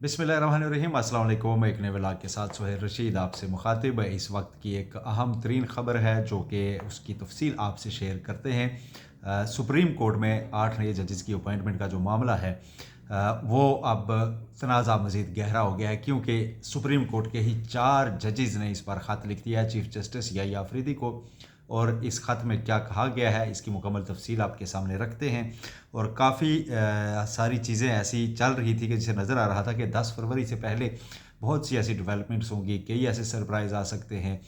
बिस्मिल्लाहिर्रहमानिर्रहीम। अस्सलाम वालेकुम। एक नए व्लॉग के साथ सुहेल रशीद आपसे मुखातिब है। इस वक्त की एक अहम तरीन ख़बर है जो कि उसकी तफसील आपसे शेयर करते हैं। सुप्रीम कोर्ट में 8 नए जजेस की अपॉइंटमेंट का जो मामला है वो अब तनाज़ा मज़ीद गहरा हो गया है, क्योंकि सुप्रीम कोर्ट के ही 4 जजेस ने इस पर ख़त लिख दिया है चीफ जस्टिस याही आफरीदी को। और इस ख़त में क्या कहा गया है इसकी मुकम्मल तफसील आपके सामने रखते हैं। और काफ़ी सारी चीज़ें ऐसी चल रही थी कि जिसे नज़र आ रहा था कि 10 फरवरी से पहले बहुत सी ऐसी डेवलपमेंट्स होंगी, कई ऐसे सरप्राइज़ आ सकते हैं।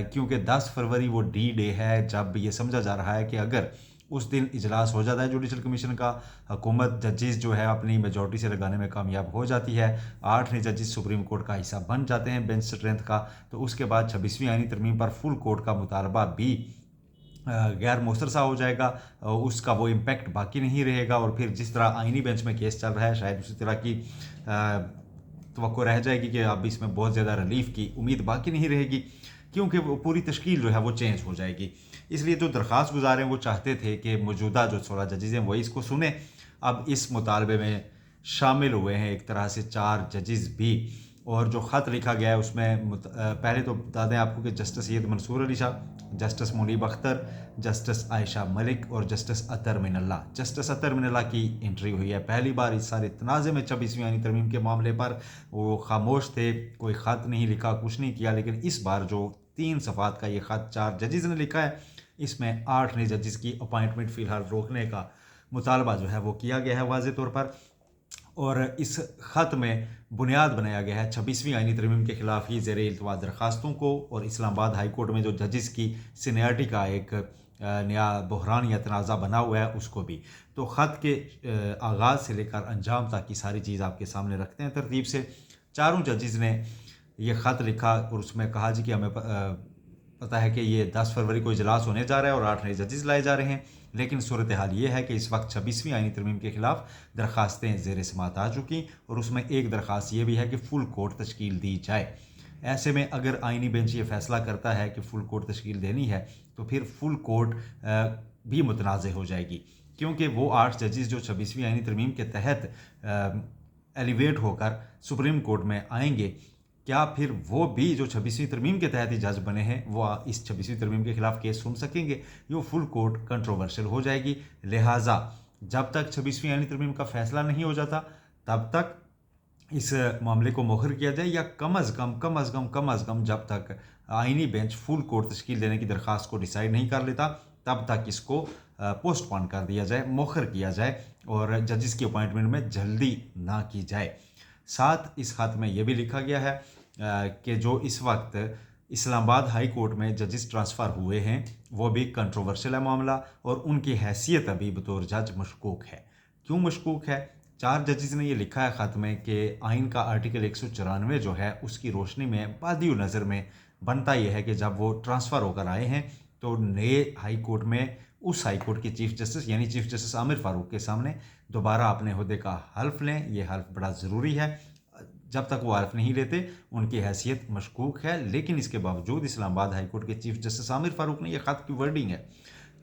क्योंकि 10 फरवरी वो डी डे है जब ये समझा जा रहा है कि अगर उस दिन इजलास हो जाता है जुडिशल कमीशन का, हुकूमत जजेस जो है अपनी मेजॉरिटी से लगाने में कामयाब हो जाती है, 8 नए जजेस सुप्रीम कोर्ट का हिस्सा बन जाते हैं बेंच स्ट्रेंथ का, तो उसके बाद 26वीं आईनी तरमीम पर फुल कोर्ट का मुतालबा भी गैर मौसर सा हो जाएगा। उसका वो इम्पैक्ट बाकी नहीं रहेगा। और फिर जिस तरह आइनी बेंच में केस चल रहा है, शायद उसी तरह की तवक्को रह जाएगी कि अब इसमें बहुत ज़्यादा रिलीफ की उम्मीद बाकी नहीं रहेगी, क्योंकि वो पूरी तश्कील जो है वो चेंज हो जाएगी। इसलिए जो दरख्वास्त गुजार हैं वो चाहते थे कि मौजूदा जो 16 जजेज़ हैं वही इसको सुने। अब इस मुतालबे में शामिल हुए हैं एक तरह से 4 जजेज़ भी। और जो ख़त लिखा गया है उसमें पहले तो बता दें आपको कि Justice Syed Mansoor Ali Shah, Justice Munib Akhtar, Justice Ayesha Malik और जस्टिस अतर मिनल्ला। जस्टिस अतर मिनल्ला की एंट्री हुई है पहली बार इस सारे तनाज़े में। 26वीं आईनी तरमीम के मामले पर वो खामोश थे, कोई ख़त नहीं लिखा, कुछ नहीं किया। लेकिन इस बार जो 3 सफ़ात का ये ख़त 4 जजेज़ ने लिखा है, इसमें 8 नए जजेज़ की अपॉइंटमेंट फ़िलहाल रोकने का मुतालबा जो है वो किया गया है वाज़े तौर पर। और इस ख़त में बुनियाद बनाया गया है 26वीं आईनी तरमीम के ख़िलाफ़ ही ज़ेर इल्तवा दरख्वास्तों को, और इस्लामाबाद हाई कोर्ट में जो जजेस की सीनियरिटी का एक नया बहरान या तनाज़ा बना हुआ है उसको भी। तो ख़त के आगाज़ से लेकर अंजाम तक की सारी चीज़ आपके सामने रखते हैं तरतीब से। चारों जजेस ने ये ख़त लिखा और उसमें कहा जी कि हमें पता है कि ये 10 फरवरी को इजलास होने जा रहा है और 8 नए जजेस लाए जा रहे हैं, लेकिन सूरत हाल ये है कि इस वक्त 26वीं आईनी तरमीम के ख़िलाफ़ दरख्वास्तें ज़ेर समात आ चुकी, और उसमें एक दरख्वास्त ये भी है कि फुल कोर्ट तश्कील दी जाए। ऐसे में अगर आईनी बेंच ये फैसला करता है कि फुल कोर्ट तश्कील देनी है, तो फिर फुल कोर्ट भी मुतनाज़ हो जाएगी, क्योंकि वो 8 जजेस जो 26वीं आईनी तरमीम के तहत एलिवेट होकर सुप्रीम कोर्ट में आएंगे, क्या फिर वो भी जो 26वीं तरमीम के तहत ही जज बने हैं वो इस 26वीं तरमीम के खिलाफ केस सुन सकेंगे? ये फुल कोर्ट कंट्रोवर्शियल हो जाएगी। लिहाजा जब तक 26वीं आईनी तरमीम का फैसला नहीं हो जाता, तब तक इस मामले को मुहर किया जाए, या कम अज़ कम जब तक आईनी बेंच फुल कोर्ट तश्कील देने की दरख्वास्त को डिसाइड नहीं कर लेता, तब तक इसको पोस्टपोन कर दिया जाए, मुहर किया जाए, और जजेस की अपॉइंटमेंट में जल्दी ना की जाए। साथ इस खत में यह भी लिखा गया है कि जो इस वक्त इस्लामाबाद हाई कोर्ट में जजेस ट्रांसफ़र हुए हैं वो भी कंट्रोवर्शियल है मामला, और उनकी हैसियत अभी बतौर जज मशकूक है। क्यों मशकूक है? 4 जजेस ने ये लिखा है ख़त में कि आइन का आर्टिकल 194 जो है उसकी रोशनी में बादियो नज़र में बनता यह है कि जब वो ट्रांसफ़र होकर आए हैं तो नए हाई कोर्ट में उस हाई कोर्ट के चीफ जस्टिस यानी चीफ जस्टिस आमिर फ़ारूक के सामने दोबारा अपने ओहदे का हल्फ लें। यह हल्फ बड़ा ज़रूरी है। जब तक वो हल्फ नहीं लेते उनकी हैसियत मशकूक है। लेकिन इसके बावजूद इस्लामाबाद हाई कोर्ट के चीफ जस्टिस आमिर फ़ारूक ने, यह ख़त की वर्डिंग है,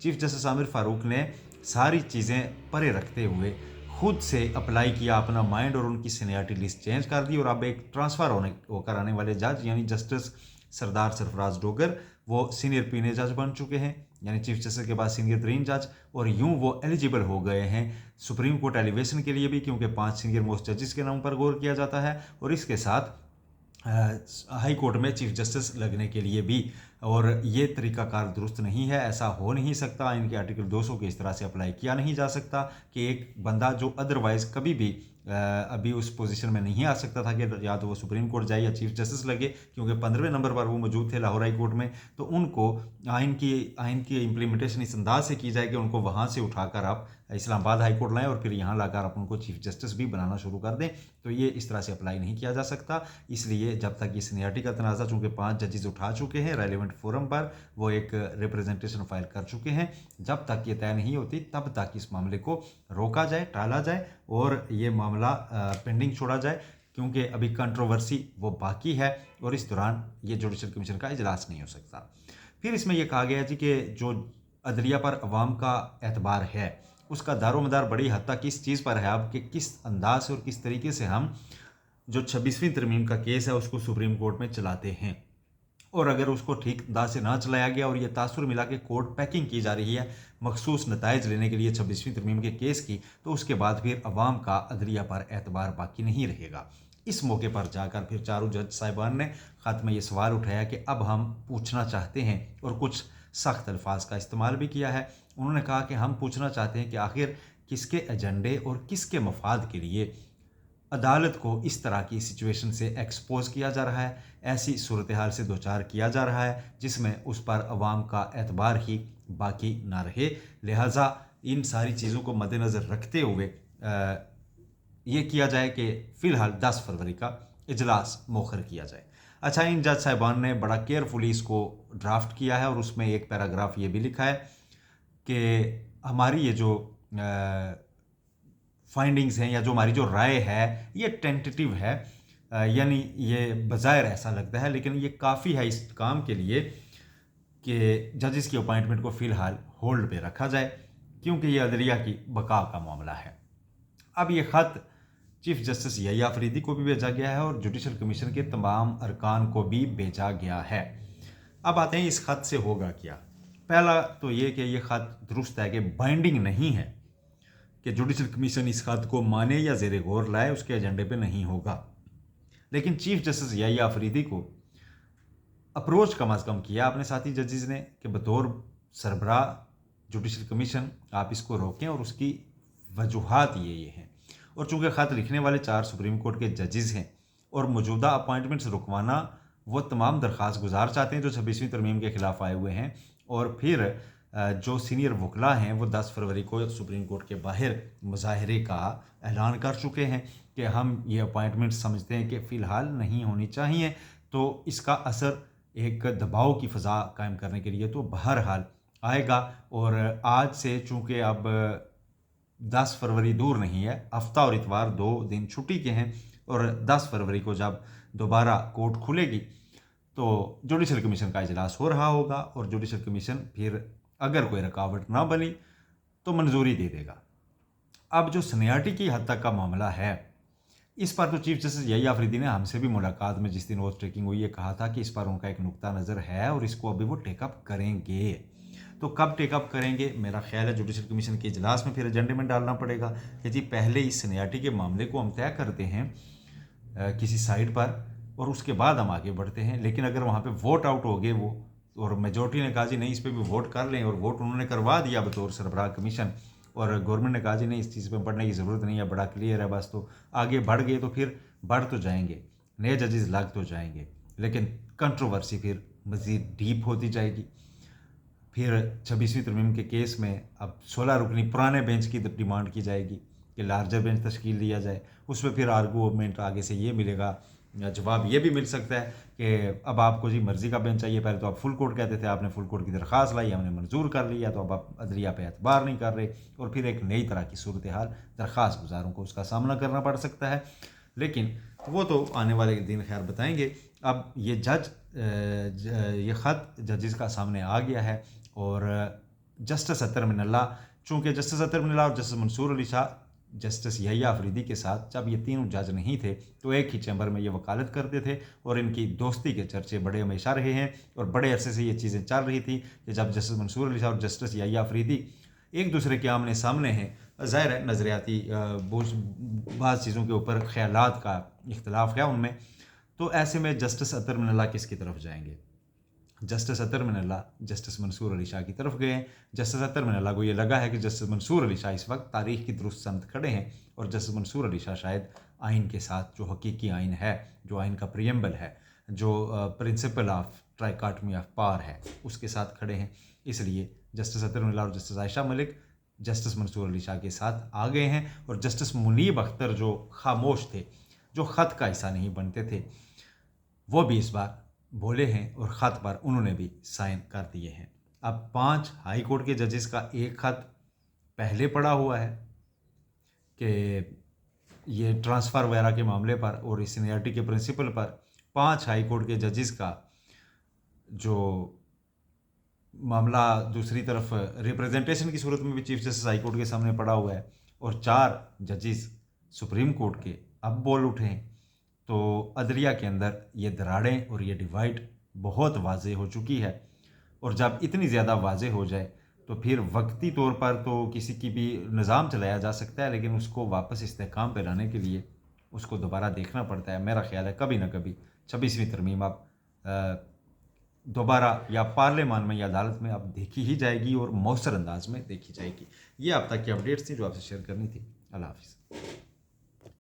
चीफ जस्टिस आमिर फ़ारूक ने सारी चीज़ें परे रखते हुए खुद से अप्लाई किया अपना माइंड, और उनकी सीनियरिटी लिस्ट चेंज कर दी। और अब एक ट्रांसफ़र होकर आने वाले जज यानी जस्टिस सरदार सरफराज डोगर वो सीनियर पीने जज बन चुके हैं, यानी चीफ जस्टिस के बाद सीनियर तरीन जज, और यूं वो एलिजिबल हो गए हैं सुप्रीम कोर्ट एलिवेशन के लिए भी, क्योंकि 5 सीनियर मोस्ट जजेस के नाम पर गौर किया जाता है, और इसके साथ हाई कोर्ट में चीफ जस्टिस लगने के लिए भी। और ये तरीकाकार दुरुस्त नहीं है, ऐसा हो नहीं सकता। इनके आर्टिकल 200 के इस तरह से अप्लाई किया नहीं जा सकता कि एक बंदा जो अदरवाइज़ कभी भी अभी उस पोजीशन में नहीं आ सकता था कि या तो वो सुप्रीम कोर्ट जाए या चीफ जस्टिस लगे, क्योंकि 15वें नंबर पर वो मौजूद थे लाहौर हाई कोर्ट में, तो उनको आइन की इम्प्लीमेंटेशन इस अंदाज से की जाए कि उनको वहाँ से उठाकर आप इस्लामाबाद हाई कोर्ट लाएँ और फिर यहाँ लाकर आप उनको चीफ जस्टिस भी बनाना शुरू कर दें। तो ये इस तरह से अप्लाई नहीं किया जा सकता। इसलिए जब तक ये सीनियरिटी का तनाज़ा, चूँकि 5 जजेस उठा चुके हैं रेलिवेंट फोरम पर, वो एक रिप्रेजेंटेशन फाइल कर चुके हैं, जब तक ये तय नहीं होती तब तक इस मामले को रोका जाए, टाला जाए और ये मामला पेंडिंग छोड़ा जाए, क्योंकि अभी कंट्रोवर्सी वो बाकी है और इस दौरान ये जुडिशल कमीशन का इजलास नहीं हो सकता। फिर इसमें यह कहा गया जी कि जो अदलिया पर अवाम का एतबार है उसका दारोमदार बड़ी हद तक इस चीज़ पर है अब कि किस अंदाज से और किस तरीके से हम जो 26वीं तरमीम का केस है उसको सुप्रीम कोर्ट में चलाते हैं, और अगर उसको ठीक अंदाज से ना चलाया गया और ये तासुर मिला के कोर्ट पैकिंग की जा रही है मखसूस नताइज लेने के लिए 26वीं तरमीम के केस की, तो उसके बाद फिर अवाम का अदलिया पर एतबार बाकी नहीं रहेगा। इस मौके पर जाकर फिर चारों जज साहिबान ने ख़त में ये सवाल उठाया कि अब हम पूछना चाहते हैं, और कुछ सख्त अल्फाज का इस्तेमाल भी किया है। उन्होंने कहा कि हम पूछना चाहते हैं कि आखिर किसके एजेंडे और किसके मफाद के लिए अदालत को इस तरह की सिचुएशन से एक्सपोज किया जा रहा है, ऐसी सूरत हाल से दो चार किया जा रहा है जिसमें उस पर अवाम का एतबार ही बाकी ना रहे। लिहाजा इन सारी चीज़ों को मद्देनज़र रखते हुए ये किया जाए कि फ़िलहाल 10 फरवरी का इजलास मौखर किया जाए। अच्छा, इन जज साहिबान ने बड़ा केयरफुली इसको ड्राफ्ट किया है और उसमें एक पैराग्राफ ये भी लिखा है कि हमारी ये जो फाइंडिंग्स हैं या जो हमारी जो राय है ये टेंटेटिव है, यानी ये बज़ाहिर ऐसा लगता है लेकिन ये काफ़ी है इस काम के लिए कि जजेस की अपॉइंटमेंट को फ़िलहाल होल्ड पे रखा जाए, क्योंकि ये अदलिया की बका का मामला है। अब ये ख़त चीफ जस्टिस यहिया अफरीदी को भी भेजा गया है और जुडिशल कमीशन के तमाम अरकान को भी भेजा गया है। अब आते हैं इस ख़त से होगा क्या। पहला तो ये कि ये ख़त दुरुस्त है कि बाइंडिंग नहीं है, कि जुडिशल कमीशन इस ख़त को माने या ज़ेरे गौर लाए उसके एजेंडे पे नहीं होगा। लेकिन चीफ जस्टिस यहिया अफरीदी को अप्रोच कम अज़ कम किया अपने साथी जजेस ने कि बतौर सरबराह जुडिशल कमीशन आप इसको रोकें, और उसकी वजूहात ये हैं। और चूँकि ख़त लिखने वाले 4 सुप्रीम कोर्ट के जजेस हैं और मौजूदा अपॉइंटमेंट्स रुकवाना वो तमाम दरख्वास्त गुजार चाहते हैं जो 26वीं तरमीम के ख़िलाफ़ आए हुए हैं, और फिर जो सीनियर वकला हैं वो 10 फरवरी को सुप्रीम कोर्ट के बाहर मुजाहरे का ऐलान कर चुके हैं कि हम ये अपॉइंटमेंट समझते हैं कि फ़िलहाल नहीं होनी चाहिए। तो इसका असर एक दबाव की फ़ज़ा कायम करने के लिए तो बहरहाल आएगा। और आज से चूँकि अब 10 फरवरी दूर नहीं है, हफ्ता और इतवार 2 दिन छुट्टी के हैं, और 10 फरवरी को जब दोबारा कोर्ट खुलेगी तो जुडिशल कमीशन का इजलास हो रहा होगा, और जुडिशल कमीशन फिर अगर कोई रुकावट ना बनी तो मंजूरी दे देगा। अब जो सीनियरिटी की हद तक का मामला है, इस पर तो चीफ जस्टिस यहिया अफरीदी ने हमसे भी मुलाकात में जिस दिन वो टेकिंग हुई ये कहा था कि इस पर उनका एक नुक्ता नज़र है और इसको अभी वो टेकअप करेंगे। तो कब टेकअप करेंगे, मेरा ख्याल है जुडिशल कमीशन के इजलास में फिर एजेंडे में डालना पड़ेगा कि जी पहले इस सीनियरिटी के मामले को हम तय करते हैं किसी साइड पर, और उसके बाद हम आगे बढ़ते हैं। लेकिन अगर वहाँ पे वोट आउट हो गए वो, और मेजोरिटी ने कहा जी नहीं इस पर भी वोट कर लें, और वोट उन्होंने करवा दिया बतौर सरबराह कमीशन, और गवर्नमेंट ने कहा जी नहीं इस चीज़ पे पढ़ने की ज़रूरत नहीं है, बड़ा क्लियर है बस, तो आगे बढ़ गए तो फिर बढ़ तो जाएंगे, नए जजेस लग तो जाएंगे, लेकिन कंट्रोवर्सी फिर मज़ीद डीप होती जाएगी। फिर 26वीं तरमीम के केस में अब 16 रुकनी पुराने बेंच की डिमांड की जाएगी कि लार्जर बेंच तश्कील दिया जाए। उसमें फिर आर्गूमेंट आगे से ये मिलेगा, जवाब ये भी मिल सकता है कि अब आपको जी मर्ज़ी का बेंच चाहिए, पहले तो आप फुल कोर्ट कहते थे, आपने फुल कोर्ट की दरख्वास्त लाई, हमने मंजूर कर लिया, तो अब आप अदलिया पे एतबार नहीं कर रहे, और फिर एक नई तरह की सूरत हाल दरख्वास्त गुजारों को उसका सामना करना पड़ सकता है। लेकिन वो तो आने वाले दिन खैर बताएंगे। अब ये ये ख़त जजेस का सामने आ गया है, और जस्टिस अतर मिनल्ला, चूँकि जस्टिस अतर मिनल्ला और जस्टिस मंसूर अली शाह जस्टिस यहिया अफरीदी के साथ जब ये तीनों जज नहीं थे तो एक ही चैम्बर में ये वकालत करते थे, और इनकी दोस्ती के चर्चे बड़े हमेशा रहे हैं, और बड़े अरसे से ये चीज़ें चल रही थी कि जब जस्टिस मंसूर अली शाह और जस्टिस यहिया अफरीदी एक दूसरे के आमने सामने हैं, ज़ाहिर है नज़रियाती बाज़ चीज़ों के ऊपर ख्यालात का इख्तलाफ है उनमें, तो ऐसे में जस्टिस अतर मिनल्ला किसकी तरफ जाएंगे? जस्टिस अतर मिनल्ला जस्टिस मंसूर अली शाह की तरफ गए हैं। जस्टिस अतर मिनल्ला को ये लगा है कि जस्टिस मंसूर अली शाह इस वक्त तारीख़ की दुरुस्त समत खड़े हैं, और जस्टिस मंसूर अली शाह शायद आइन के साथ, जो हकीकी आइन है, जो आइन का प्रियम्बल है, जो प्रिंसिपल ऑफ ट्राइकाटमी ऑफ पावर है, उसके साथ खड़े हैं। इसलिए जस्टिस अतर मिनल्ला और जस्टिस आयशा मलिक जस्टिस मंसूर अली शाह के साथ आ गए हैं, और जस्टिस मुनीब अख्तर जो खामोश थे, जो ख़त का हिस्सा नहीं बनते थे, वो भी इस बार बोले हैं, और ख़त पर उन्होंने भी साइन कर दिए हैं। अब 5 हाई कोर्ट के जजेस का एक ख़त पहले पड़ा हुआ है कि ये ट्रांसफ़र वगैरह के मामले पर और इस सीनियरिटी के प्रिंसिपल पर 5 हाई कोर्ट के जजेस का जो मामला दूसरी तरफ रिप्रेजेंटेशन की सूरत में भी चीफ जस्टिस हाई कोर्ट के सामने पड़ा हुआ है, और 4 जजेस सुप्रीम कोर्ट के अब बोल उठे हैं तो अदलिया के अंदर ये दरारें और ये डिवाइड बहुत वाज़े हो चुकी है। और जब इतनी ज़्यादा वाज़े हो जाए तो फिर वक्ती तौर पर तो किसी की भी निज़ाम चलाया जा सकता है, लेकिन उसको वापस इस्तेहकाम पे लाने के लिए उसको दोबारा देखना पड़ता है। मेरा ख्याल है कभी ना कभी 26वीं तरमीम अब दोबारा या पार्लियामान में या अदालत में अब देखी ही जाएगी और मौसर अंदाज में देखी जाएगी। ये अब तक की अपडेट्स थी जो आपसे शेयर करनी थी। अल्लाह हाफ़िज़।